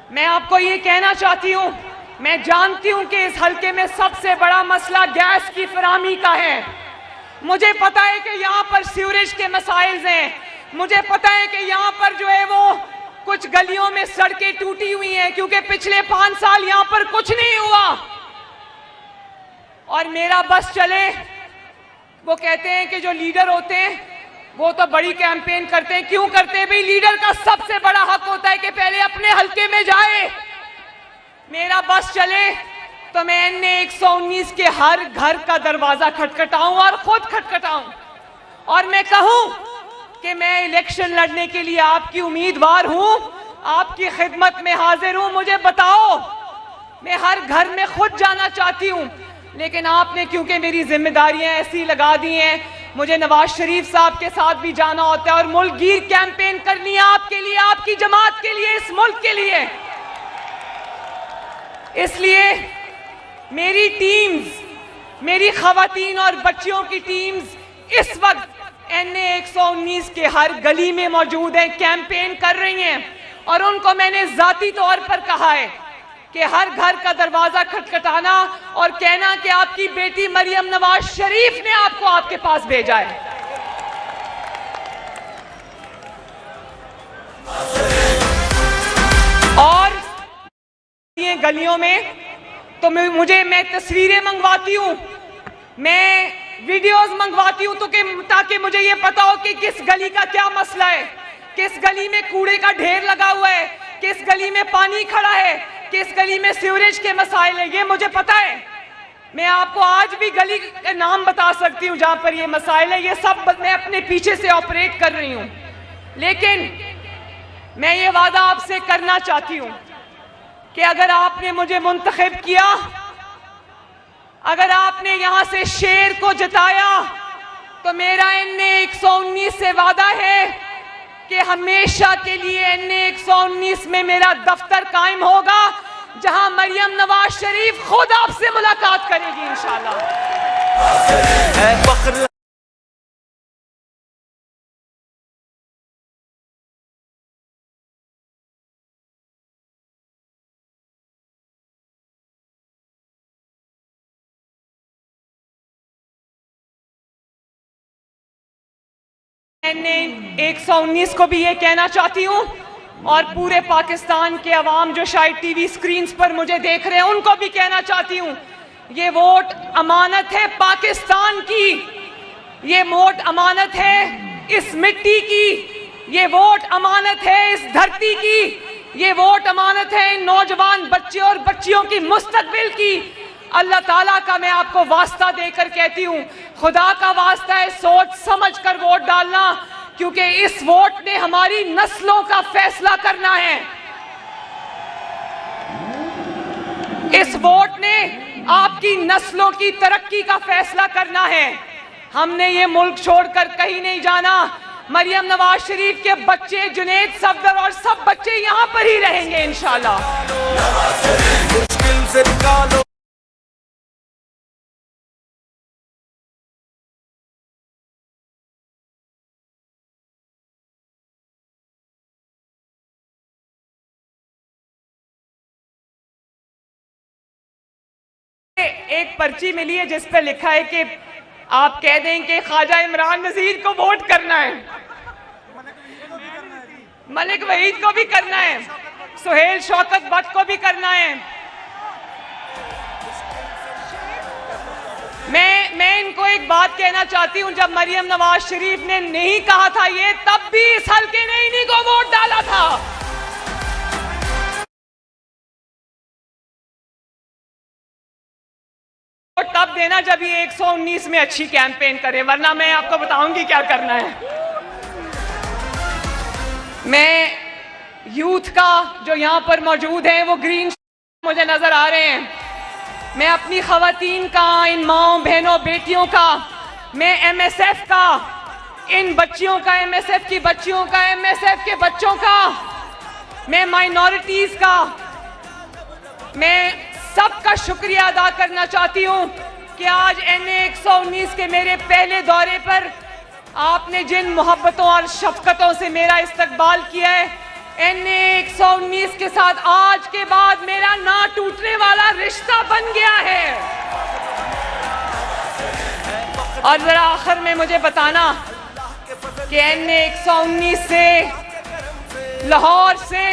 मैं आपको ये कहना चाहती हूँ, मैं जानती हूँ कि इस हल्के में सबसे बड़ा मसला गैस की फराहमी का है। मुझे पता है कि यहाँ पर सीवरेज के मसाइल हैं। मुझे पता है कि यहाँ पर जो है वो कुछ गलियों में सड़कें टूटी हुई हैं, क्योंकि पिछले 5 साल यहाँ पर कुछ नहीं हुआ। और मेरा बस चले, वो कहते हैं कि जो लीडर होते हैं वो तो बड़ी कैंपेन करते हैं। क्यों करते हैं भाई? लीडर का सबसे बड़ा हक होता है कि पहले अपने हल्के में जाए। मेरा बस चले तो मैं NA 119 के हर घर का दरवाजा खटखटाऊं और खुद खटखटाऊं और मैं कहूं कि मैं इलेक्शन लड़ने के लिए आपकी उम्मीदवार हूं, आपकी खिदमत में हाजिर हूं। मुझे बताओ, मैं हर घर में खुद जाना चाहती हूं, लेकिन आपने क्योंकि मेरी जिम्मेदारियां ऐसी लगा दी हैं, मुझे नवाज शरीफ साहब के साथ भी जाना होता है और मुल्क गिर कैंपेन करनी है आपके लिए, आपकी जमात के लिए, इस मुल्क के लिए। इसलिए मेरी टीम्स, मेरी खवातीन और बच्चियों की टीम्स इस वक्त NA 119 के हर गली में मौजूद हैं, कैंपेन कर रही हैं। और उनको मैंने जाती तौर पर कहा है कि हर घर का दरवाजा खटखटाना और कहना कि आपकी बेटी मरियम नवाज शरीफ ने आपको आपके पास भेजा है। और ये गलियों में तो मैं तस्वीरें मंगवाती हूं, मैं वीडियोस मंगवाती हूं, तो ताकि मुझे ये पता हो कि किस गली का क्या मसला है, किस गली में कूड़े का ढेर लगा हुआ है, किस गली में पानी खड़ा है, किस गली में सीवरेज के मसाइल है, ये मुझे पता है। मैं आपको आज भी गली का नाम बता सकती हूँ जहां पर ये मसाइल है। ये सब मैं अपने पीछे से ऑपरेट कर रही हूँ। लेकिन मैं ये वादा आपसे करना चाहती हूँ कि अगर आपने मुझे मुंतखब किया, अगर आपने यहां से शेर को जिताया, तो मेरा NA 119 से वादा है कि हमेशा के लिए NA 119 में मेरा दफ्तर कायम होगा, जहां मरियम नवाज शरीफ खुद आपसे मुलाकात करेगी इंशाल्लाह। NA 119 को भी ये कहना चाहती हूँ और पूरे पाकिस्तान के अवाम जो शायद टीवी स्क्रीन्स पर मुझे देख रहे हैं उनको भी कहना चाहती हूँ, ये वोट अमानत है पाकिस्तान की, ये वोट अमानत है इस मिट्टी की, ये वोट अमानत है इस धरती की, ये वोट अमानत है इन नौजवान बच्चे और बच्चियों की मुस्तकबिल की। अल्लाह ताला का मैं आपको वास्ता देकर कहती हूँ, खुदा का वास्ता है, सोच समझ कर वोट डालना, क्योंकि इस वोट ने हमारी नस्लों का फैसला करना है। इस वोट ने आपकी नस्लों की तरक्की का फैसला करना है। हमने ये मुल्क छोड़कर कहीं नहीं जाना। मरियम नवाज शरीफ के बच्चे, जुनैद सफदर और सब बच्चे यहाँ पर ही रहेंगे इंशाल्लाह। एक पर्ची मिली है जिस पे लिखा है कि आप कह दें कि ख्वाजा इमरान नजीर को वोट करना है, मलिक वहीद को भी करना है, सुहेल शौकत भट्ट को भी करना है। मैं इनको एक बात कहना चाहती हूं, जब मरियम नवाज शरीफ ने नहीं कहा था ये, तब भी इस हल्के ने इन्हीं को वोट डाला था। तब देना जब ये 119 में अच्छी कैंपेन करे, वरना मैं आपको बताऊंगी क्या करना है। मैं यूथ का जो यहाँ पर मौजूद है वो ग्रीन मुझे नजर आ रहे हैं। मैं अपनी खवातीन का, इन माओ बहनों बेटियों का, मैं MSF का, इन बच्चियों का, MSF की बच्चियों का, MSF के बच्चों का, मैं माइनॉरिटीज का, मैं सबका शुक्रिया अदा करना चाहती हूं कि आज NA 119 के मेरे पहले दौरे पर आपने जिन मोहब्बतों और शफकतों से मेरा इस्तकबाल किया है, NA 119 के साथ आज के बाद मेरा ना टूटने वाला रिश्ता बन गया है। और जरा आखिर में मुझे बताना कि NA 119 से, लाहौर से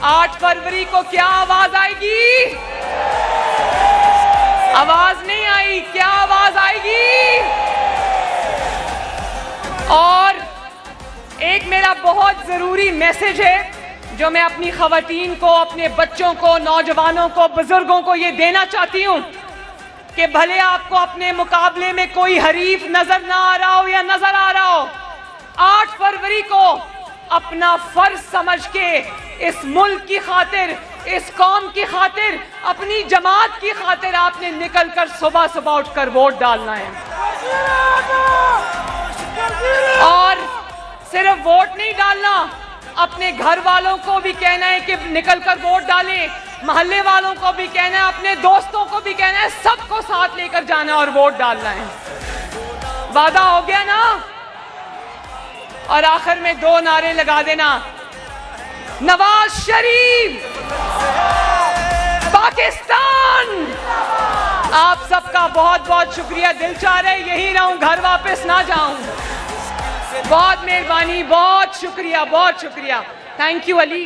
8 फरवरी को क्या आवाज आएगी? आवाज नहीं आई, क्या आवाज आएगी? और एक मेरा बहुत जरूरी मैसेज है जो मैं अपनी खवातीन को, अपने बच्चों को, नौजवानों को, बुजुर्गों को ये देना चाहती हूँ कि भले आपको अपने मुकाबले में कोई हरीफ नजर ना आ रहा हो या नजर आ रहा हो, 8 फरवरी को अपना फर्ज समझ के इस मुल्क की खातिर, इस कौम की खातिर, अपनी जमात की खातिर आपने निकलकर सुबह सुबह उठकर वोट डालना है। और सिर्फ वोट नहीं डालना, अपने घर वालों को भी कहना है कि निकलकर वोट डालें, मोहल्ले वालों को भी कहना है, अपने दोस्तों को भी कहना है, सबको साथ लेकर जाना है और वोट डालना है। वादा हो गया ना? और आखिर में 2 नारे लगा देना, नवाज शरीफ, पाकिस्तान। आप सबका बहुत बहुत शुक्रिया। दिल चाह रहे यहीं रहूं, घर वापस ना जाऊं। बहुत मेहरबानी, बहुत शुक्रिया, बहुत शुक्रिया। Thank you Ali.